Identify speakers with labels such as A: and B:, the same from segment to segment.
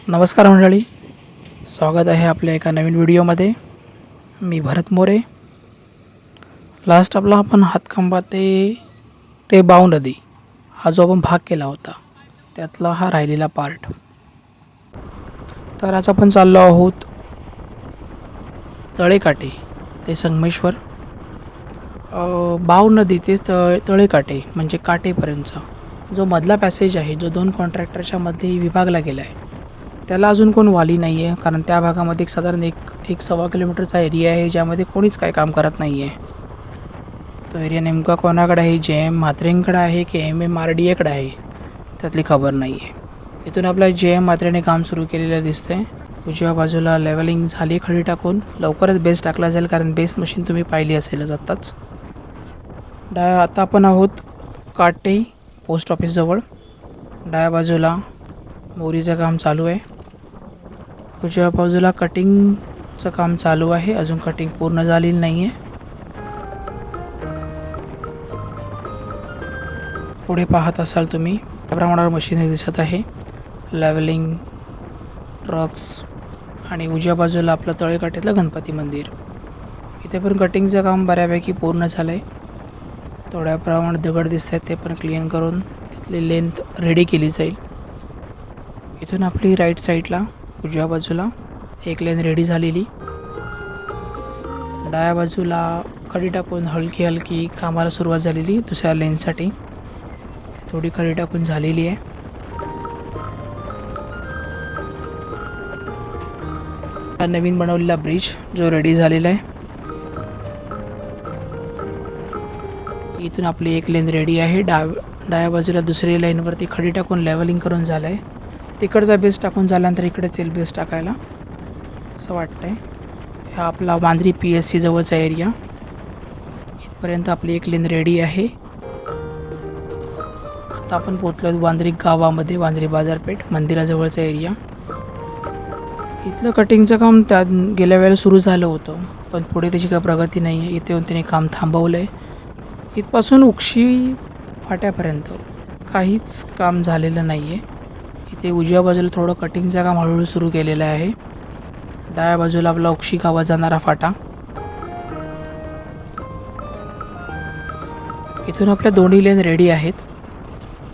A: नमस्कार मंडळी, स्वागत आहे आपल्या एका नवीन व्हिडिओमध्ये. मी भरत मोरे. लास्ट आपला आपण हातखंबा ते बाव नदी हा जो आपण भाग केला होता त्यातला हा राहिलेला पार्ट. तर आज आपण चाललो आहोत तळेकाटे ते संगमेश्वर. बाव नदी ते तळेकाटे म्हणजे काटेपर्यंतचा जो मधला पॅसेज आहे, जो 2 कॉन्ट्रॅक्टरच्या मध्ये विभागला गेला आहे, त्याला अजून कोण वाली नाही आहे. कारण त्या भागामध्ये साधारण एक सव्वा किलोमीटरचा एरिया आहे ज्यामध्ये कोणीच काय काम करत नाही आहे. तो एरिया नेमका कोणाकडे आहे, JM म्हात्रेंकडे आहे की MMRDAकडे आहे त्यातली खबर नाही आहे. इथून आपल्या JM म्हात्रेने काम सुरू केलेलं दिसतंय. उजव्या बाजूला लेवलिंग झाली खडी टाकून. लवकरच बेस टाकला जाईल कारण बेस मशीन तुम्ही पाहिली असेलच आत्ताच. आता आपण आहोत काटे पोस्ट ऑफिसजवळ. डाव्या बाजूला मोरीचं काम चालू आहे. उजव्या बाजूला कटिंगचं काम चालू आहे, अजून कटिंग पूर्ण झालेली नाही आहे. पुढे पाहत असाल तुम्ही प्रमाणावर मशीन दिसत आहे, लेवलिंग, ट्रक्स आणि उजव्या बाजूला आपलं तळेकाठीतलं गणपती मंदिर. इथे पण कटिंगचं काम बऱ्यापैकी पूर्ण झालं आहे. थोड्या प्रमाणात दगड दिसत आहेत, ते पण क्लीन करून तिथली लेंथ रेडी केली जाईल. इथून आपली राईट साईडला उजव्या बाजूला एक लेन रेडी झालेली. डाव्या बाजूला खडी टाकून हलकी कामाला सुरुवात झालेली. दुसऱ्या लेनसाठी थोडी खडी टाकून झालेली आहे. हा नवीन बनवलेला ब्रिज जो रेडी झालेला आहे. इथून आपली एक लेन रेडी आहे. डाव्या बाजूला दुसरी लाईनवरती खडी टाकून लेवलिंग करून झालं आहे. तिकडचा बेस टाकून झाल्यानंतर इकडेच येईल बेस टाकायला असं वाटतं आहे. हा आपला वांद्री PSC जवळचा एरिया. इथपर्यंत आपली एक लेन रेडी आहे. आता आपण पोचलो वांद्री गावामध्ये, वांद्री बाजारपेठ मंदिराजवळचा एरिया. इथलं कटिंगचं काम गेल्या वेळेला सुरू झालं होतं, पण पुढे त्याची काही प्रगती नाही आहे. इथे येऊन त्याने काम थांबवलं आहे. इथपासून उक्षी फाट्यापर्यंत काहीच काम झालेलं नाही आहे. इथे उजव्या बाजूला थोडं कटिंगचं काम हळूहळू सुरू केलेलं आहे. डाव्या बाजूला आपला उक्षी गावात जाणारा फाटा. इथून आपल्या दोन्ही लेन रेडी आहेत.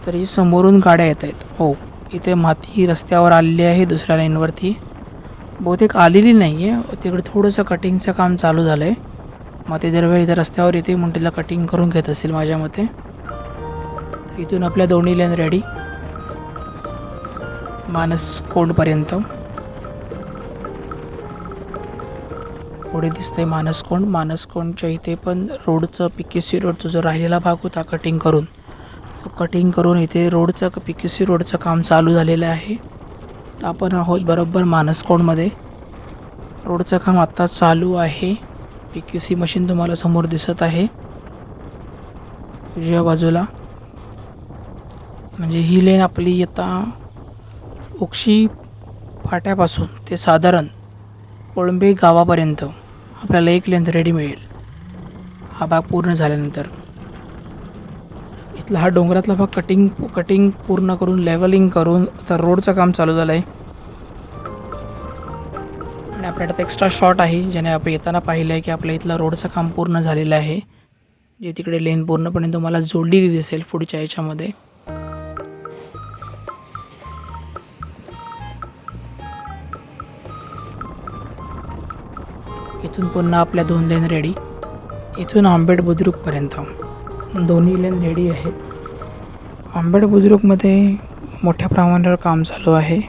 A: तरी समोरून गाड्या येत आहेत. हो, इथे माती रस्त्यावर आलेली आहे. दुसऱ्या लाईनवरती बहुतेक आलेली नाही आहे. तिकडे थोडंसं कटिंगचं काम चालू झालं आहे. मग ते दरवेळी इथे रस्त्यावर येते म्हणून तिला कटिंग करून घेत असतील माझ्या मते. इथून आपल्या दोन्ही लेन रेडी मानसकोंडपर्यंत. पुढे दिसतंय मानसकोंड. मानसकोंडच्या इथे पण रोडचं PQC रोडचा जो राहिलेला भाग होता कटिंग करून इथे रोडचं PQC रोडचं काम चालू झालेलं आहे. तर आपण आहोत बरोबर मानसकोंडमध्ये. रोडचं काम आत्ता चालू आहे. PQC मशीन तुम्हाला समोर दिसत आहे उजव्या बाजूला. म्हणजे ही लेन आपली आता उक्षी फाट्यापासून ते साधारण कोळंबे गावापर्यंत आपल्याला एक लेन रेडी मिळेल हा भाग पूर्ण झाल्यानंतर. इथला हा डोंगरातला भाग कटिंग पूर्ण करून लेवलिंग करून तर रोडचं काम चालू झालं आहे. आणि आपल्याकडे एक्स्ट्रा शॉट आहे ज्याने आपण येताना पाहिलं आहे की आपल्या इथलं रोडचं काम पूर्ण झालेलं आहे. जे तिकडे लेन पूर्णपणे तुम्हाला जोडलेली दिसेल पुढच्या याच्यामध्ये. इथून पुन्हा आपल्या 2 लेन रेडी. इथून आंबेड बुद्रुकपर्यंत दोन्ही लेन रेडी आहेत. आंबेड बुद्रुकमध्ये मोठ्या प्रमाणावर काम चालू आहे.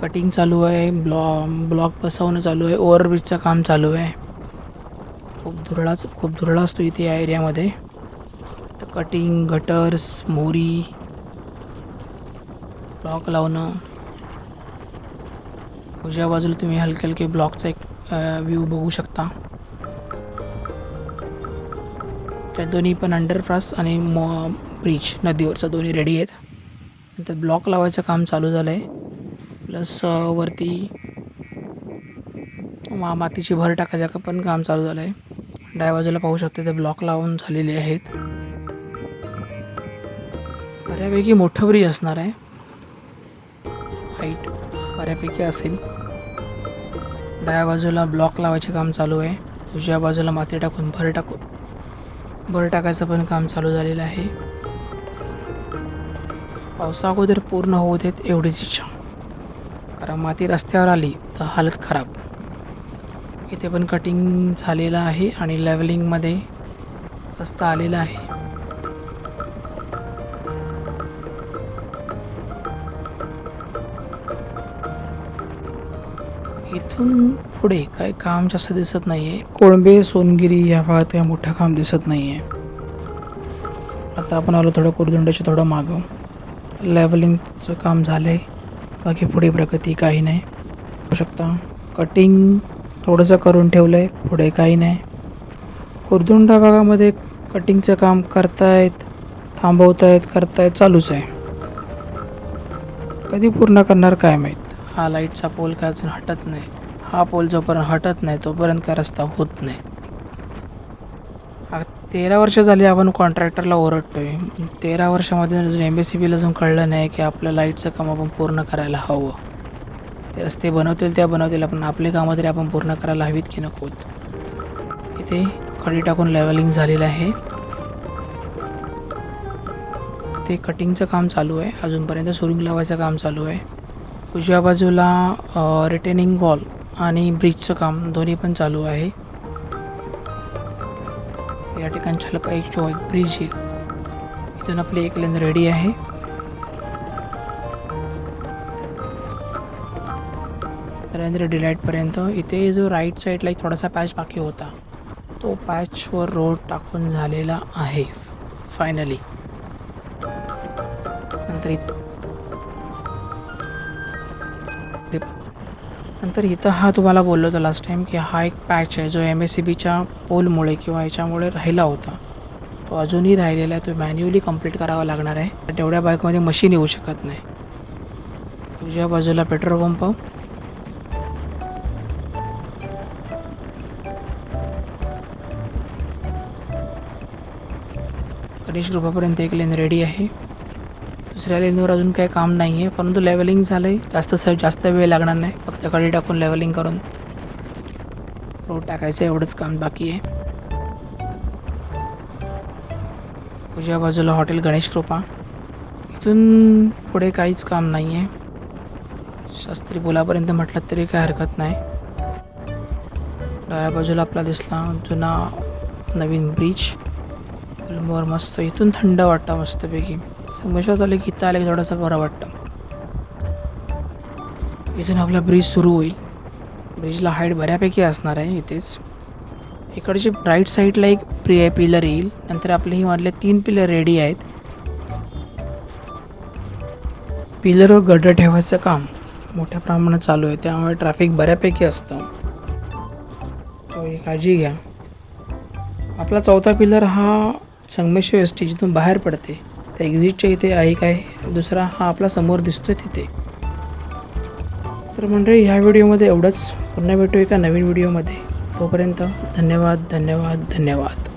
A: कटिंग चालू आहे, ब्लॉक बसवणं चालू आहे, ओव्हरब्रिजचं काम चालू आहे. खूप धुरळा असतो इथे या एरियामध्ये. तर कटिंग, गटर्स, मोरी, ब्लॉक लावणं. उजव्या बाजूला तुम्ही हलके ब्लॉकचा एक व्ह्यू बघू शकता. त्या दोन्ही पण अंडरपास आणि ब्रिज नदीवरचं दोन्ही रेडी आहेत. नंतर ब्लॉक लावायचं काम चालू झालं आहे. प्लस वरती मातीची भर टाकायचं पण काम चालू झालं आहे. डाव्या बाजूला पाहू शकता ते ब्लॉक लावून झालेले आहेत. बऱ्यापैकी मोठं ब्रिज असणार आहे. हाईट बऱ्यापैकी असेल. डाव्या बाजूला ब्लॉक लावायचे काम चालू आहे. उजव्या बाजूला माती टाकून भर टाकायचं पण काम चालू झालेलं आहे. पावसा अगोदर पूर्ण होऊ देत एवढीच इच्छा, कारण माती रस्त्यावर आली तर हालत खराब. इथे पण कटिंग झालेलं आहे आणि लेवलिंगमध्ये रस्ता आलेला आहे. इथून पुढे काही काम जास्त दिसत नाही आहे. कोळंबे सोनगिरी या भागात काही मोठं काम दिसत नाही आहे. आता आपण आलो थोडं कुरदुंड्याच्या थोडं मागं. लेवलिंगचं काम झालं आहे, बाकी पुढे प्रगती काही नाही. बघू शकता कटिंग थोडंसं करून ठेवलं आहे, पुढे काही नाही. कुरदुंडा भागामध्ये कटिंगचं काम करतायत, करतायत चालूच आहे. कधी पूर्ण करणार काय माहीत. हा लाईटचा पोल काय अजून हटत नाही. हा पोल जोपर्यंत हटत नाही तोपर्यंत काय रस्ता होत नाही. 13 वर्ष झाली आपण कॉन्ट्रॅक्टरला ओरडतोय. 13 वर्षामध्ये अजून MSCBला अजून कळलं नाही की आपलं लाईटचं काम आपण पूर्ण करायला हवं. ते रस्ते बनवतील पण आपले कामं तरी आपण पूर्ण करायला हवीत की नकोत. इथे खडी टाकून लेवलिंग झालेलं आहे. ते कटिंगचं काम चालू आहे. अजूनपर्यंत सोरिंग लावायचं काम चालू आहे. उजव्या बाजूला रिटेनिंग वॉल आणि ब्रिजचं काम दोन्ही पण चालू आहे. या ठिकाणी छलका एक ब्रिज येईल. इथून आपली एक लेन रेडी आहे. नरेंद्र डिलाईटपर्यंत. इथे जो राईट साईडला एक थोडासा पॅच बाकी होता, तो पॅचवर रोड टाकून झालेला आहे फायनली. नंतर इथं हा तुम्हाला बोललो होता लास्ट टाईम की हा एक पॅच आहे जो MSCBच्या पोलमुळे किंवा याच्यामुळे राहिला होता. तो अजूनही राहिलेला आहे. तो मॅन्युअली कंप्लीट करावा लागणार आहे. तेवढ्या बाईकमध्ये मशीन येऊ शकत नाही. उजव्या बाजूला पेट्रोल पंप. गणेश कृपापर्यंत एक लेन रेडी आहे. दुसऱ्या लेनवर अजून काही काम नाही आहे, परंतु लेवलिंग झालं आहे. जास्त वेळ लागणार नाही. फक्त खडी टाकून लेवलिंग करून रोड टाकायचं एवढंच काम बाकी आहे. उजव्या बाजूला हॉटेल गणेश कृपा. इथून पुढे काहीच काम नाही आहे. शास्त्री पुलापर्यंत म्हटलं तरी काय हरकत नाही. डाव्या बाजूला आपला दिसला जुना नवीन ब्रिज. फिल्मवर मस्त. इथून थंड वाटतं मस्तपैकी. समस्या आले की इथं आले की थोडंसं बरं वाटतं. इथून आपला ब्रिज सुरू होईल. ब्रिजला हाईट बऱ्यापैकी असणार आहे. इथेच इकडचे राईट साईडला एक पिलर येईल. नंतर आपले ही मधले 3 पिलर रेडी आहेत. पिलरवर गड्डा ठेवायचं काम मोठ्या प्रमाणात चालू आहे, त्यामुळे ट्रॅफिक बऱ्यापैकी असतं. तो काळजी घ्या. आपला 4था पिलर हा संगमेश्वर ST जिथून बाहेर पडते त्या एक्झिटच्या इथे आहे काय. दुसरा हा आपला समोर दिसतोय तिथे. तर मंडळी ह्या व्हिडिओमध्ये एवढंच. पुन्हा भेटू एका नवीन व्हिडिओमध्ये. तोपर्यंत धन्यवाद.